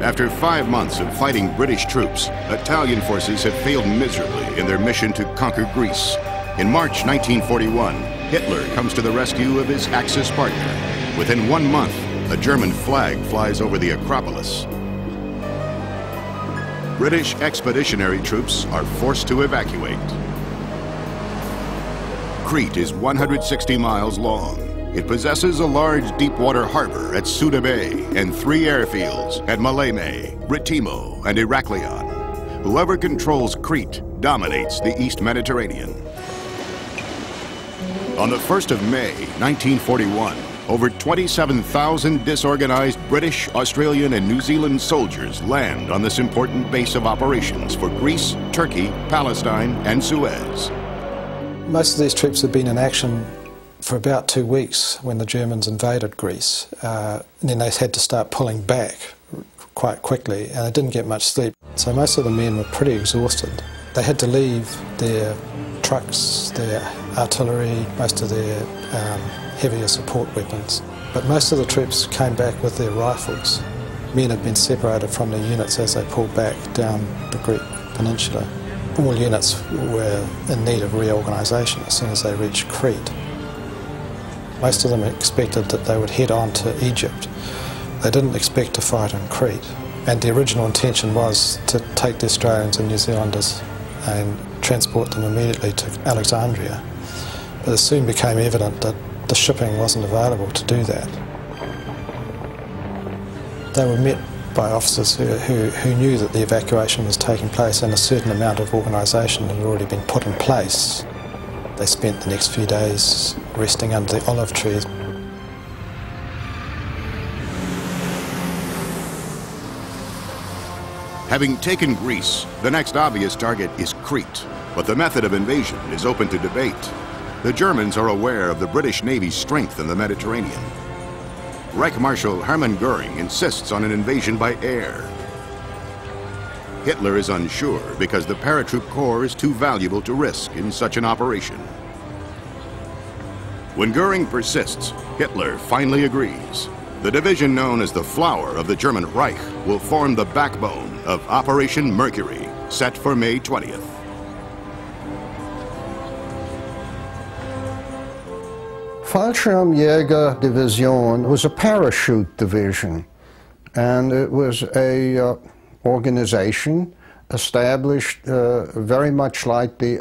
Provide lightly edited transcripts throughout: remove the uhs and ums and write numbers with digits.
After 5 months of fighting British troops, Italian forces had failed miserably in their mission to conquer Greece. In March 1941, Hitler comes to the rescue of his Axis partner. Within 1 month, a German flag flies over the Acropolis. British expeditionary troops are forced to evacuate. Crete is 160 miles long. It possesses a large deep-water harbor at Suda Bay and 3 airfields at Maleme, Britimo, and Heraklion. Whoever controls Crete dominates the East Mediterranean. On the 1st of May, 1941, over 27,000 disorganized British, Australian, and New Zealand soldiers land on this important base of operations for Greece, Turkey, Palestine, and Suez. Most of these troops had been in action for about 2 weeks when the Germans invaded Greece. And then they had to start pulling back quite quickly, and they didn't get much sleep. So most of the men were pretty exhausted. They had to leave their trucks, their artillery, most of their heavier support weapons. But most of the troops came back with their rifles. Men had been separated from their units as they pulled back down the Greek peninsula. All units were in need of reorganisation as soon as they reached Crete. Most of them expected that they would head on to Egypt. They didn't expect to fight in Crete. And the original intention was to take the Australians and New Zealanders and transport them immediately to Alexandria. But it soon became evident that the shipping wasn't available to do that. They were met by officers who knew that the evacuation was taking place and a certain amount of organisation had already been put in place. They spent the next few days resting under the olive trees. Having taken Greece, the next obvious target is Crete, but the method of invasion is open to debate. The Germans are aware of the British Navy's strength in the Mediterranean. Reich Marshal Hermann Goering insists on an invasion by air. Hitler is unsure because the paratroop corps is too valuable to risk in such an operation. When Goering persists, Hitler finally agrees. The division known as the Flower of the German Reich will form the backbone of Operation Mercury, set for May 20th. Fallschirmjäger-Division was a parachute division, and it was a organization established very much like the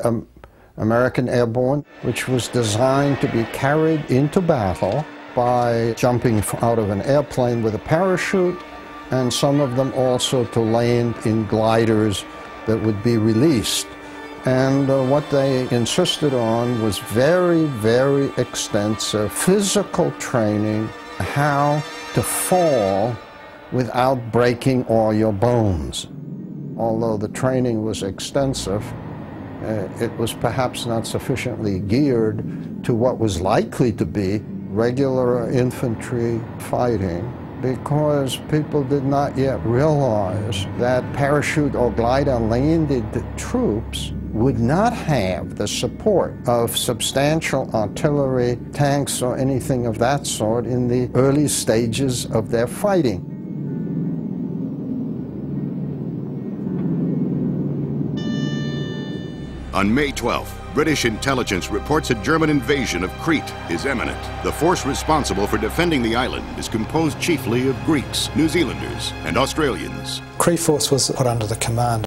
American Airborne, which was designed to be carried into battle by jumping out of an airplane with a parachute, and some of them also to land in gliders that would be released. And what they insisted on was very, very extensive physical training, how to fall without breaking all your bones. Although the training was extensive, it was perhaps not sufficiently geared to what was likely to be regular infantry fighting, because people did not yet realize that parachute or glider landed troops would not have the support of substantial artillery, tanks, or anything of that sort in the early stages of their fighting. On May 12th, British intelligence reports a German invasion of Crete is imminent. The force responsible for defending the island is composed chiefly of Greeks, New Zealanders, and Australians. Crete force was put under the command